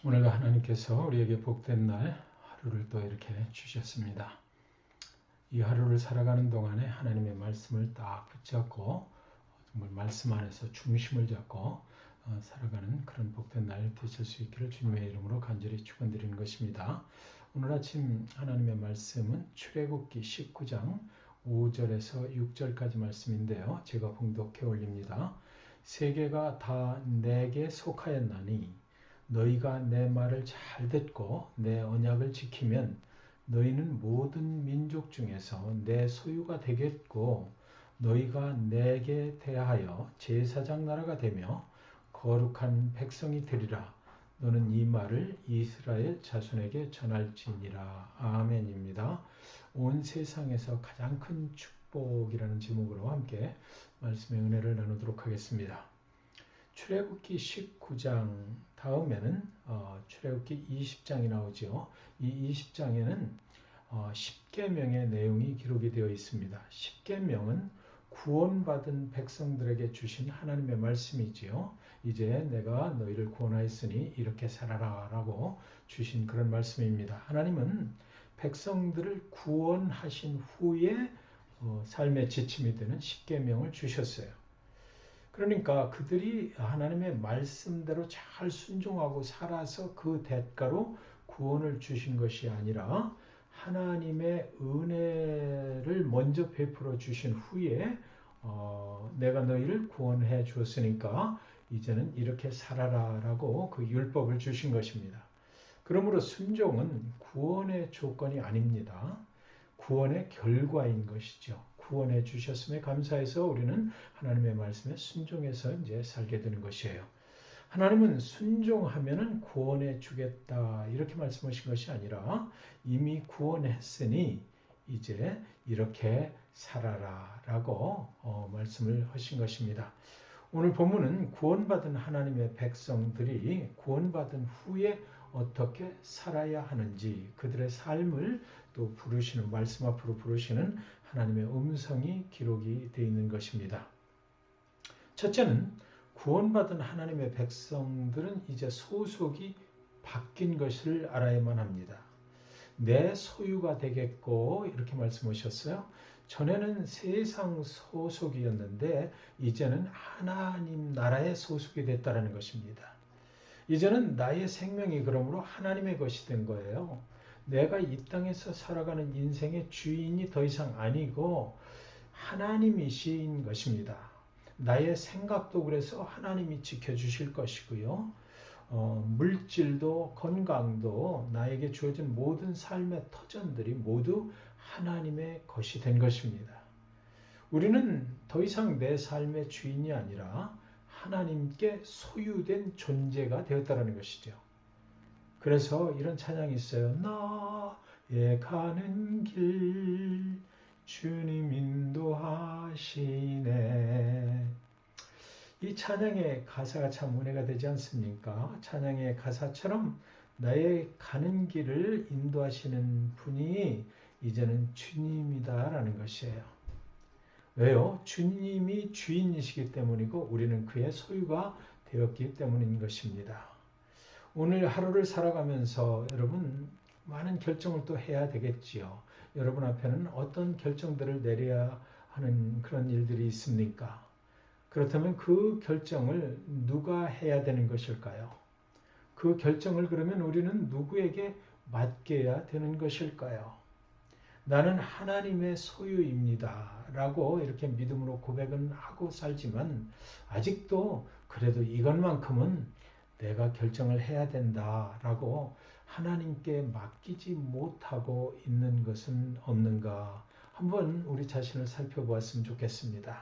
오늘도 하나님께서 우리에게 복된 날 하루를 또 이렇게 주셨습니다. 이 하루를 살아가는 동안에 하나님의 말씀을 딱 붙잡고 정말 말씀 안에서 중심을 잡고 살아가는 그런 복된 날 되실 수 있기를 주님의 이름으로 간절히 축원드리는 것입니다. 오늘 아침 하나님의 말씀은 출애굽기 19장 5절에서 6절까지 말씀인데요. 제가 봉독해 올립니다. 세계가 다 내게 속하였나니 너희가 내 말을 잘 듣고 내 언약을 지키면 너희는 모든 민족 중에서 내 소유가 되겠고 너희가 내게 대하여 제사장 나라가 되며 거룩한 백성이 되리라. 너는 이 말을 이스라엘 자손에게 전할지니라. 아멘입니다. 온 세상에서 가장 큰 축복이라는 제목으로 함께 말씀의 은혜를 나누도록 하겠습니다. 출애굽기 19장 다음에는 출애굽기 20장이 나오죠. 이 20장에는 10계명의 내용이 기록이 되어 있습니다. 10계명은 구원받은 백성들에게 주신 하나님의 말씀이지요. 이제 내가 너희를 구원하였으니 이렇게 살아라 라고 주신 그런 말씀입니다. 하나님은 백성들을 구원하신 후에 삶의 지침이 되는 10계명을 주셨어요. 그러니까 그들이 하나님의 말씀대로 잘 순종하고 살아서 그 대가로 구원을 주신 것이 아니라 하나님의 은혜를 먼저 베풀어 주신 후에 내가 너희를 구원해 주었으니까 이제는 이렇게 살아라 라고 그 율법을 주신 것입니다. 그러므로 순종은 구원의 조건이 아닙니다. 구원의 결과인 것이죠. 구원해 주셨음에 감사해서 우리는 하나님의 말씀에 순종해서 이제 살게 되는 것이에요. 하나님은 순종하면은 구원해 주겠다 이렇게 말씀하신 것이 아니라 이미 구원했으니 이제 이렇게 살아라 라고 말씀을 하신 것입니다. 오늘 본문은 구원받은 하나님의 백성들이 구원받은 후에 어떻게 살아야 하는지 그들의 삶을 또 부르시는 말씀 앞으로 부르시는 하나님의 음성이 기록이 되어 있는 것입니다. 첫째는 구원받은 하나님의 백성들은 이제 소속이 바뀐 것을 알아야만 합니다. 내 소유가 되겠고 이렇게 말씀하셨어요. 전에는 세상 소속이었는데 이제는 하나님 나라의 소속이 됐다는 것입니다. 이제는 나의 생명이 그러므로 하나님의 것이 된 거예요. 내가 이 땅에서 살아가는 인생의 주인이 더 이상 아니고 하나님이신 것입니다. 나의 생각도 그래서 하나님이 지켜주실 것이고요. 물질도 건강도 나에게 주어진 모든 삶의 터전들이 모두 하나님의 것이 된 것입니다. 우리는 더 이상 내 삶의 주인이 아니라 하나님께 소유된 존재가 되었다는 것이죠. 그래서 이런 찬양이 있어요. 나의 가는 길 주님 인도하시네. 이 찬양의 가사가 참 은혜가 되지 않습니까? 찬양의 가사처럼 나의 가는 길을 인도하시는 분이 이제는 주님이다라는 것이에요. 왜요? 주님이 주인이시기 때문이고 우리는 그의 소유가 되었기 때문인 것입니다. 오늘 하루를 살아가면서 여러분 많은 결정을 또 해야 되겠지요. 여러분 앞에는 어떤 결정들을 내려야 하는 그런 일들이 있습니까? 그렇다면 그 결정을 누가 해야 되는 것일까요? 그 결정을 그러면 우리는 누구에게 맡겨야 되는 것일까요? 나는 하나님의 소유입니다 라고 이렇게 믿음으로 고백은 하고 살지만 아직도 그래도 이것만큼은 내가 결정을 해야 된다라고 하나님께 맡기지 못하고 있는 것은 없는가? 한번 우리 자신을 살펴보았으면 좋겠습니다.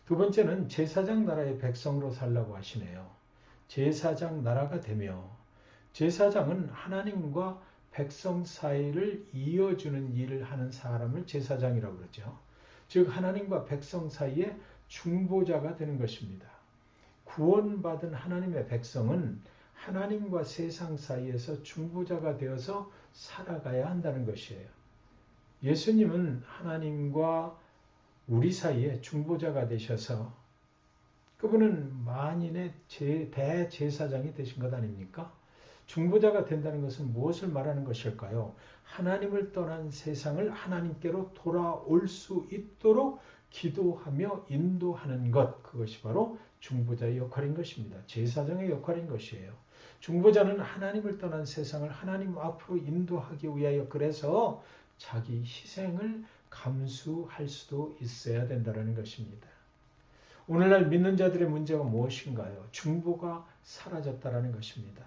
두 번째는 제사장 나라의 백성으로 살라고 하시네요. 제사장 나라가 되며 제사장은 하나님과 백성 사이를 이어주는 일을 하는 사람을 제사장이라고 그러죠. 즉 하나님과 백성 사이에 중보자가 되는 것입니다. 구원받은 하나님의 백성은 하나님과 세상 사이에서 중보자가 되어서 살아가야 한다는 것이에요. 예수님은 하나님과 우리 사이에 중보자가 되셔서 그분은 만인의 대제사장이 되신 것 아닙니까? 중보자가 된다는 것은 무엇을 말하는 것일까요? 하나님을 떠난 세상을 하나님께로 돌아올 수 있도록 기도하며 인도하는 것, 그것이 바로 중보자의 역할인 것입니다. 제사장의 역할인 것이에요. 중보자는 하나님을 떠난 세상을 하나님 앞으로 인도하기 위하여 그래서 자기 희생을 감수할 수도 있어야 된다는 것입니다. 오늘날 믿는 자들의 문제가 무엇인가요? 중보가 사라졌다는 것입니다.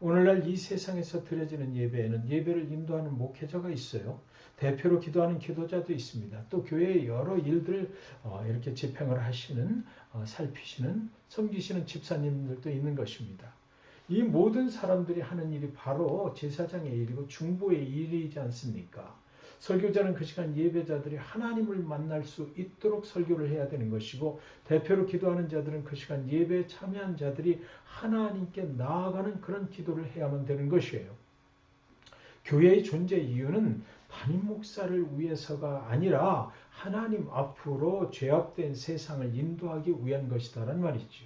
오늘날 이 세상에서 드려지는 예배에는 예배를 인도하는 목회자가 있어요. 대표로 기도하는 기도자도 있습니다. 또 교회의 여러 일들 이렇게 집행을 하시는, 살피시는, 섬기시는 집사님들도 있는 것입니다. 이 모든 사람들이 하는 일이 바로 제사장의 일이고 중보의 일이지 않습니까? 설교자는 그 시간 예배자들이 하나님을 만날 수 있도록 설교를 해야 되는 것이고, 대표로 기도하는 자들은 그 시간 예배에 참여한 자들이 하나님께 나아가는 그런 기도를 해야만 되는 것이에요. 교회의 존재 이유는 담임 목사를 위해서가 아니라 하나님 앞으로 죄악된 세상을 인도하기 위한 것이다라는 말이죠.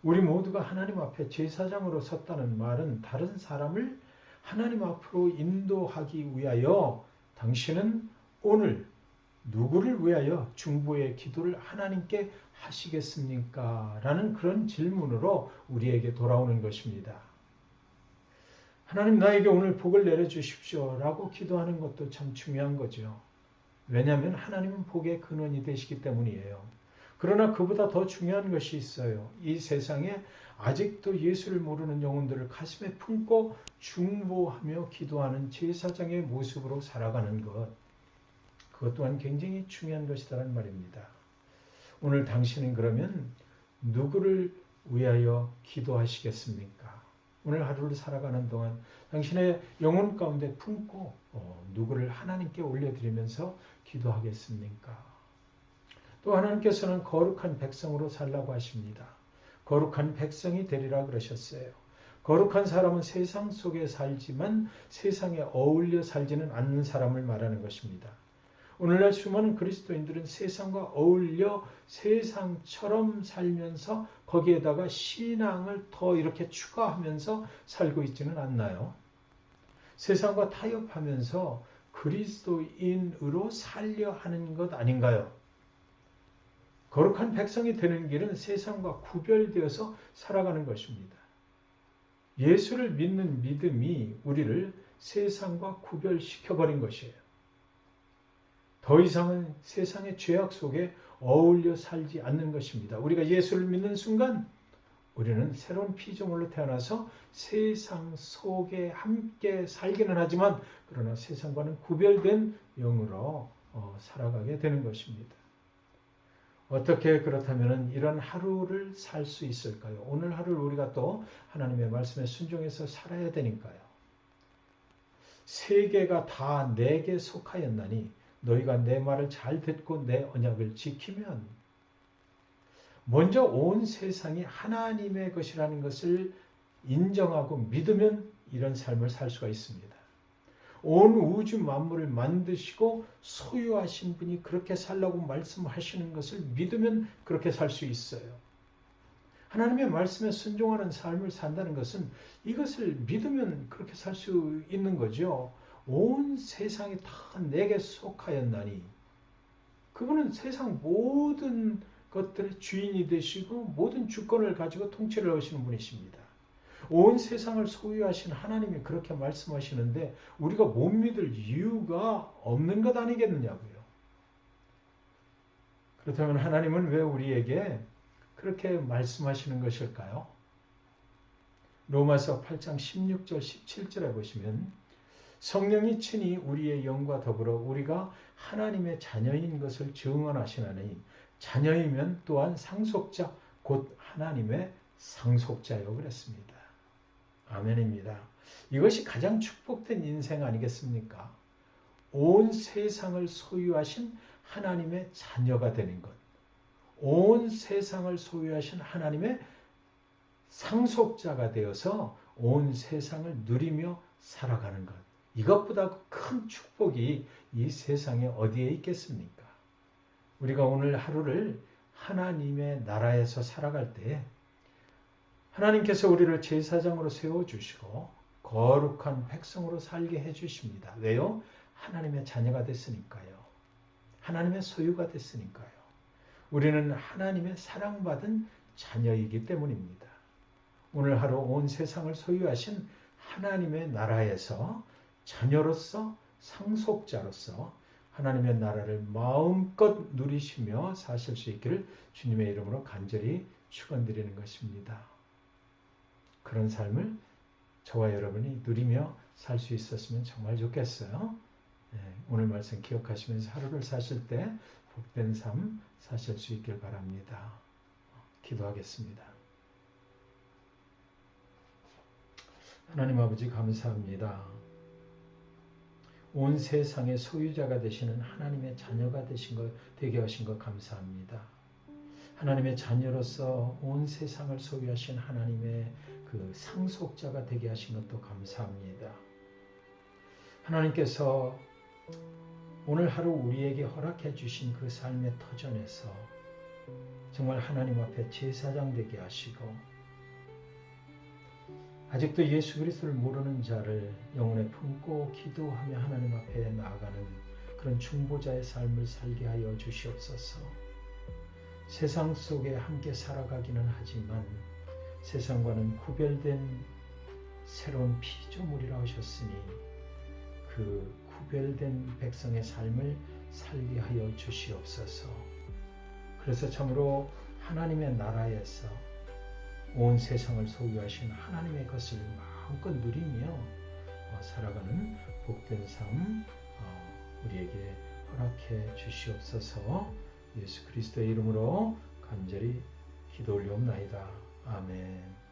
우리 모두가 하나님 앞에 제사장으로 섰다는 말은 다른 사람을 하나님 앞으로 인도하기 위하여 당신은 오늘 누구를 위하여 중보의 기도를 하나님께 하시겠습니까? 라는 그런 질문으로 우리에게 돌아오는 것입니다. 하나님 나에게 오늘 복을 내려주십시오 라고 기도하는 것도 참 중요한 거죠. 왜냐하면 하나님은 복의 근원이 되시기 때문이에요. 그러나 그보다 더 중요한 것이 있어요. 이 세상에 아직도 예수를 모르는 영혼들을 가슴에 품고 중보하며 기도하는 제사장의 모습으로 살아가는 것. 그것 또한 굉장히 중요한 것이라는 말입니다. 오늘 당신은 그러면 누구를 위하여 기도하시겠습니까? 오늘 하루를 살아가는 동안 당신의 영혼 가운데 품고 누구를 하나님께 올려드리면서 기도하겠습니까? 또 하나님께서는 거룩한 백성으로 살라고 하십니다. 거룩한 백성이 되리라 그러셨어요. 거룩한 사람은 세상 속에 살지만 세상에 어울려 살지는 않는 사람을 말하는 것입니다. 오늘날 수많은 그리스도인들은 세상과 어울려 세상처럼 살면서 거기에다가 신앙을 더 이렇게 추가하면서 살고 있지는 않나요? 세상과 타협하면서 그리스도인으로 살려 하는 것 아닌가요? 거룩한 백성이 되는 길은 세상과 구별되어서 살아가는 것입니다. 예수를 믿는 믿음이 우리를 세상과 구별시켜버린 것이에요. 더 이상은 세상의 죄악 속에 어울려 살지 않는 것입니다. 우리가 예수를 믿는 순간 우리는 새로운 피조물로 태어나서 세상 속에 함께 살기는 하지만 그러나 세상과는 구별된 영으로 살아가게 되는 것입니다. 어떻게 그렇다면 이런 하루를 살 수 있을까요? 오늘 하루를 우리가 또 하나님의 말씀에 순종해서 살아야 되니까요. 세계가 다 내게 속하였나니 너희가 내 말을 잘 듣고 내 언약을 지키면, 먼저 온 세상이 하나님의 것이라는 것을 인정하고 믿으면 이런 삶을 살 수가 있습니다. 온 우주 만물을 만드시고 소유하신 분이 그렇게 살라고 말씀하시는 것을 믿으면 그렇게 살 수 있어요. 하나님의 말씀에 순종하는 삶을 산다는 것은 이것을 믿으면 그렇게 살 수 있는 거죠. 온 세상이 다 내게 속하였나니, 그분은 세상 모든 것들의 주인이 되시고 모든 주권을 가지고 통치를 하시는 분이십니다. 온 세상을 소유하신 하나님이 그렇게 말씀하시는데 우리가 못 믿을 이유가 없는 것 아니겠느냐고요. 그렇다면 하나님은 왜 우리에게 그렇게 말씀하시는 것일까요? 로마서 8장 16절 17절에 보시면 성령이 친히 우리의 영과 더불어 우리가 하나님의 자녀인 것을 증언하시나니, 자녀이면 또한 상속자 곧 하나님의 상속자요 그랬습니다. 아멘입니다. 이것이 가장 축복된 인생 아니겠습니까? 온 세상을 소유하신 하나님의 자녀가 되는 것, 온 세상을 소유하신 하나님의 상속자가 되어서 온 세상을 누리며 살아가는 것, 이것보다 큰 축복이 이 세상에 어디에 있겠습니까? 우리가 오늘 하루를 하나님의 나라에서 살아갈 때 하나님께서 우리를 제사장으로 세워주시고 거룩한 백성으로 살게 해주십니다. 왜요? 하나님의 자녀가 됐으니까요. 하나님의 소유가 됐으니까요. 우리는 하나님의 사랑받은 자녀이기 때문입니다. 오늘 하루 온 세상을 소유하신 하나님의 나라에서 자녀로서 상속자로서 하나님의 나라를 마음껏 누리시며 사실 수 있기를 주님의 이름으로 간절히 축원드리는 것입니다. 그런 삶을 저와 여러분이 누리며 살 수 있었으면 정말 좋겠어요. 오늘 말씀 기억하시면서 하루를 사실 때 복된 삶 사실 수 있길 바랍니다. 기도하겠습니다. 하나님 아버지 감사합니다. 온 세상의 소유자가 되시는 하나님의 자녀가 되게 하신 것 감사합니다. 하나님의 자녀로서 온 세상을 소유하신 하나님의 그 상속자가 되게 하신 것도 감사합니다. 하나님께서 오늘 하루 우리에게 허락해 주신 그 삶의 터전에서 정말 하나님 앞에 제사장 되게 하시고 아직도 예수 그리스도를 모르는 자를 영혼에 품고 기도하며 하나님 앞에 나아가는 그런 중보자의 삶을 살게 하여 주시옵소서. 세상 속에 함께 살아가기는 하지만 세상과는 구별된 새로운 피조물이라 하셨으니 그 구별된 백성의 삶을 살게 하여 주시옵소서. 그래서 참으로 하나님의 나라에서 온 세상을 소유하신 하나님의 것을 마음껏 누리며 살아가는 복된 삶 우리에게 허락해 주시옵소서. 예수 그리스도의 이름으로 간절히 기도 올리옵나이다. 아멘.